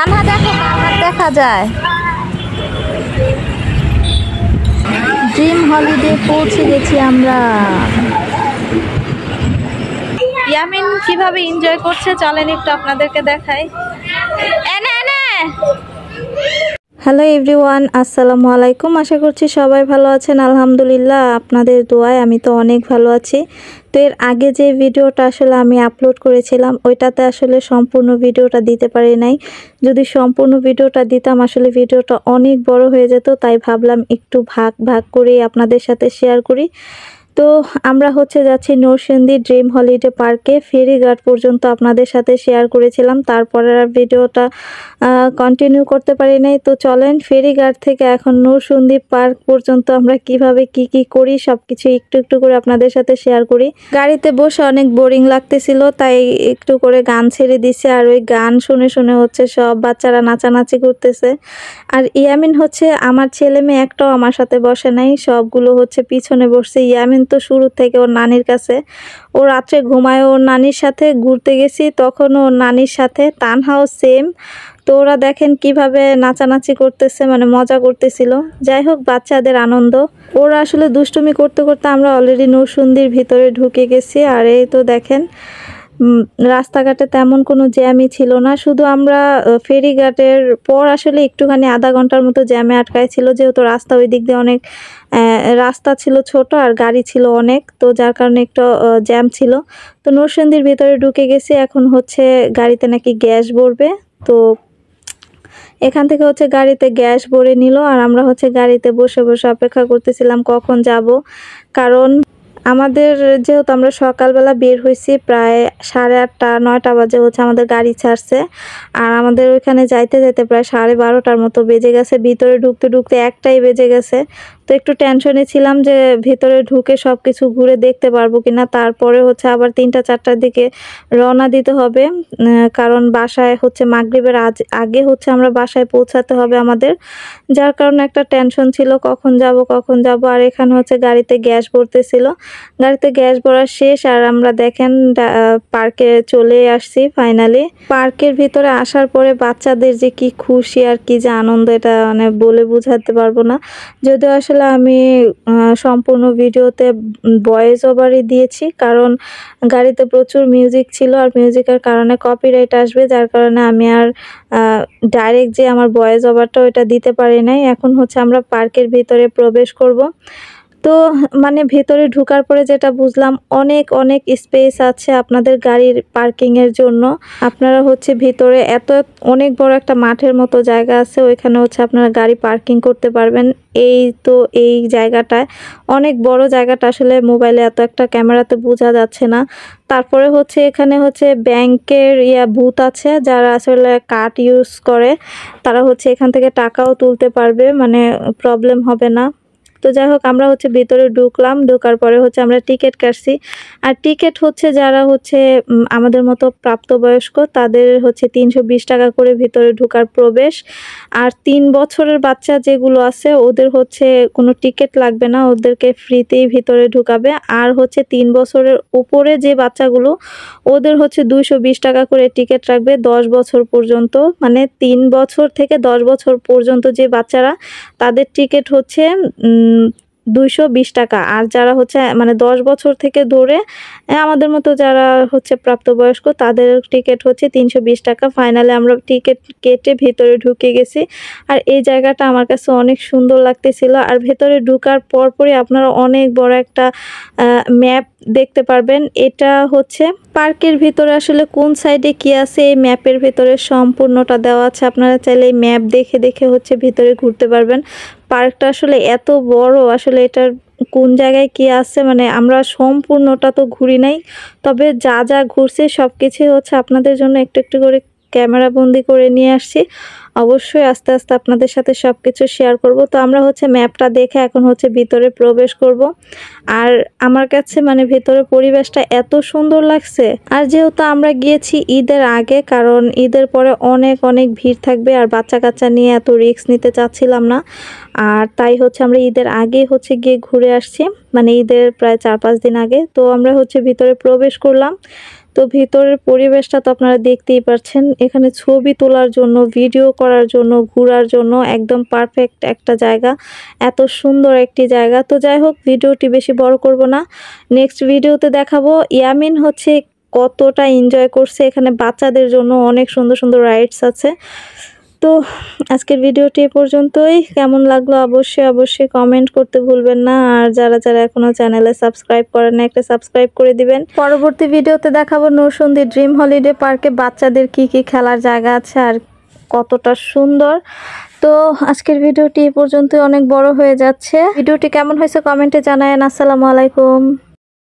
তানহা দেখো কার দেখা যায়। ড্রিম হলিডে পৌঁছে গেছি আমরা। ইয়ামিন কিভাবে এনজয় করছে চলেন একটু আপনাদেরকে দেখাই। এনে এনে হ্যালো এভরিওয়ান, আসসালামু আলাইকুম। আশা করছি সবাই ভালো আছেন। আলহামদুলিল্লাহ আপনাদের দোয়ায় আমি তো অনেক ভালো আছি। তো এর আগে যে ভিডিওটা আসলে আমি আপলোড করেছিলাম ওইটাতে আসলে সম্পূর্ণ ভিডিওটা দিতে পারি নাই। যদি সম্পূর্ণ ভিডিওটা দিতাম আসলে ভিডিওটা অনেক বড় হয়ে যেত, তাই ভাবলাম একটু ভাগ ভাগ করে আপনাদের সাথে শেয়ার করি। তো আমরা যাচ্ছি নরসিংদী ড্রিম হলিডে পার্কে। ফেরিঘাট পর্যন্ত আপনাদের সাথে শেয়ার করেছিলাম, তারপরে আর ভিডিওটা কন্টিনিউ করতে পারি নাই। তো চলেন ফেরিঘাট থেকে এখন নরসিংদী পার্ক পর্যন্ত আমরা কিভাবে কি করি সবকিছু একটু একটু করে আপনাদের সাথে শেয়ার করি। গাড়িতে বসে অনেক বোরিং লাগতেছিল, তাই একটু করে গান ছেড়ে দিছে, আর ওই গান শুনে শুনে সব বাচ্চারা নাচানাচি করতেছে। আর ইয়ামিন আমার ছেলে মেয়ে একটাও আমার সাথে বসে নাই, সবগুলো পিছনে বসছে। ইয়ামিন তো শুরু থেকে ওর নানির কাছে, ও রাত্রে ঘুমায় ওর নানির সাথে। ঘুরতে গেছি তখন ওর নানির সাথে, তানহাও সেম। তো ওরা দেখেন কিভাবে নাচানাচি করতেছে, মানে মজা করতেছিল। যাই হোক, বাচ্চাদের আনন্দ। ওরা আসলে দুষ্টুমি করতে করতে আমরা অলরেডি নরসিংদীর ভিতরে ঢুকে গেছি। আর এই তো দেখেন রাস্তাঘাটে তেমন কোনো জ্যামই ছিল না, শুধু আমরা ফেরিঘাটের পর আসলে একটুখানি আধা ঘন্টার মতো জ্যামে আটকায় ছিল, যেহেতু রাস্তা ওই দিক দিয়ে অনেক রাস্তা ছিল ছোট আর গাড়ি ছিল অনেক, তো যার কারণে একটু জ্যাম ছিল। তো নরসিংদীর ভিতরে ঢুকে গেছি। এখন গাড়িতে নাকি গ্যাস ভরবে, তো এখান থেকে গাড়িতে গ্যাস ভরে নিল, আর আমরা গাড়িতে বসে বসে অপেক্ষা করতেছিলাম কখন যাব। কারণ আমাদের যেহেতু আমরা সকালবেলা বের হয়েছি, প্রায় 8:30 9টা বাজে আমাদের গাড়ি ছাড়ছে, আর আমাদের ওইখানে যাইতে যাইতে প্রায় 12:30টার মতো বেজে গেছে। ভিতরে ঢুকতে ঢুকতে 1টাই বেজে গেছে। তো একটু টেনশনে ছিলাম যে ভিতরে ঢুকে সব কিছু ঘুরে দেখতে পারবো কিনা। তারপরে আবার 3টা 4টার দিকে রওনা দিতে হবে, কারণ বাসায় মাগরিবের আগে আমরা বাসায় পৌঁছাতে হবে আমাদের। যার কারণে একটা টেনশন ছিল কখন যাব। আর এখানে গাড়িতে গ্যাস ভরতেছিল, গাড়িতে গ্যাস ভরা শেষ, আর আমরা দেখেন পার্কে চলে আসছি ফাইনালি। পার্কের ভিতরে আসার পরে বাচ্চাদের যে কি খুশি আর কি যে আনন্দ, এটা মানে বলে বোঝাতে পারবো না। যদিও আসলে আমি সম্পূর্ণ ভিডিওতে ভয়েস ওভারই দিয়েছি, কারণ গাড়িতে প্রচুর মিউজিক ছিল, আর মিউজিকের কারণে কপিরাইট আসবে, যার কারণে আমি আর ডাইরেক্ট যে আমার ভয়েস ওভারটা ওইটা দিতে পারি নাই। এখন আমরা পার্কের ভিতরে প্রবেশ করব। তো মানে ভেতরে ঢোকার পরে যেটা বুঝলাম, অনেক অনেক স্পেস আছে আপনাদের গাড়ির পার্কিংয়ের জন্য। আপনারা ভিতরে অনেক বড় একটা মাঠের মতো জায়গা আছে, ওইখানে আপনারা গাড়ি পার্কিং করতে পারবেন। এই জায়গাটায় অনেক বড় জায়গাটা, আসলে মোবাইলে এত একটা ক্যামেরাতে বোঝা যাচ্ছে না। তারপরে এখানে ব্যাংকের বুথ আছে, যারা আসলে কার্ড ইউজ করে তারা এখান থেকে টাকাও তুলতে পারবে, মানে প্রবলেম হবে না। তো যাই হোক, আমরা ভিতরে ঢুকলাম। ঢোকার পরে আমরা টিকিট কাটছি, আর টিকিট যারা আমাদের মতো প্রাপ্তবয়স্ক তাদের 320 টাকা করে ভিতরে ঢোকার প্রবেশ। আর 3 বছরের বাচ্চা যেগুলো আছে ওদের কোনো টিকিট লাগবে না, ওদেরকে ফ্রিতেই ভিতরে ঢুকাবে। আর 3 বছরের উপরে যে বাচ্চাগুলো ওদের 220 টাকা করে টিকিট রাখবে 10 বছর পর্যন্ত। মানে 3 বছর থেকে 10 বছর পর্যন্ত যে বাচ্চারা, তাদের টিকিট 220 টাকা। আর যারা মানে 10 বছর থেকে ধরে আমাদের মতো যারা প্রাপ্তবয়স্ক, তাদের টিকিট 320 টাকা। ফাইনালি আমরা টিকিট কেটে ভিতরে ঢুকে গেছি। আর এই জায়গাটা আমার কাছে অনেক সুন্দর লাগতেছিল। আর ভেতরে ঢোকার পরপরই আপনারা অনেক বড় একটা ম্যাপ দেখতে পারবেন। এটা পার্কের ভিতরে আসলে কোন সাইডে কি আছে এই ম্যাপের ভিতরে সম্পূর্ণটা দেওয়া আছে। আপনারা চাইলে এই ম্যাপ দেখে দেখে ভিতরে ঘুরতে পারবেন। পার্কটা আসলে এত বড়, আসলে এটার কোন জায়গায় কি আছে মানে আমরা সম্পূর্ণটা তো ঘুরি নাই, তবে যা যা ঘুরছে সবকিছু আপনাদের জন্য একটু একটু করে ক্যামেরা বন্দি করে নিয়ে আসছি। অবশ্যই আস্তে আস্তে আপনাদের সাথে সবকিছু শেয়ার করব। তো আমরা ম্যাপটা দেখে এখন ভিতরে প্রবেশ করব। আর আমার কাছে মানে ভেতরে পরিবেশটা এত সুন্দর লাগছে। আর যেহেতু আমরা গিয়েছি ঈদের আগে, কারণ ঈদের পরে অনেক অনেক ভিড় থাকবে, আর বাচ্চা কাচ্চা নিয়ে এত রিস্ক নিতে চাচ্ছিলাম না। আর তাই আমরা ঈদের আগে গিয়ে ঘুরে আসছি, মানে ঈদের প্রায় 4-5 দিন আগে। তো আমরা ভিতরে প্রবেশ করলাম। তো ভিতরের পরিবেশটা তো আপনারা দেখতেই পাচ্ছেন। এখানে ছবি তোলার জন্য, ভিডিও করার জন্য, ঘোরার জন্য একদম পারফেক্ট একটা জায়গা, এত সুন্দর একটি জায়গা। তো যাই হোক, ভিডিওটি বেশি বড় করব না, নেক্সট ভিডিওতে দেখাবো ইয়ামিন হচ্ছে কতটা এনজয় করছে। এখানে বাচ্চাদের জন্য অনেক সুন্দর সুন্দর রাইডস আছে। তো আজকের ভিডিওটি এ পর্যন্তই। কেমন লাগলো অবশ্যই কমেন্ট করতে ভুলবেন না। আর যারা এখনো চ্যানেলে সাবস্ক্রাইব করেন না, একটা সাবস্ক্রাইব করে দিবেন। পরবর্তী ভিডিওতে দেখাবো নরসিংদী ড্রিম হলিডে পার্কে বাচ্চাদের কি খেলার জায়গা আছে আর কতটা সুন্দর। তো আজকের ভিডিওটি এ পর্যন্তই, অনেক বড় হয়ে যাচ্ছে। ভিডিওটি কেমন হয়েছে কমেন্টে জানায়েন। আসসালামু আলাইকুম।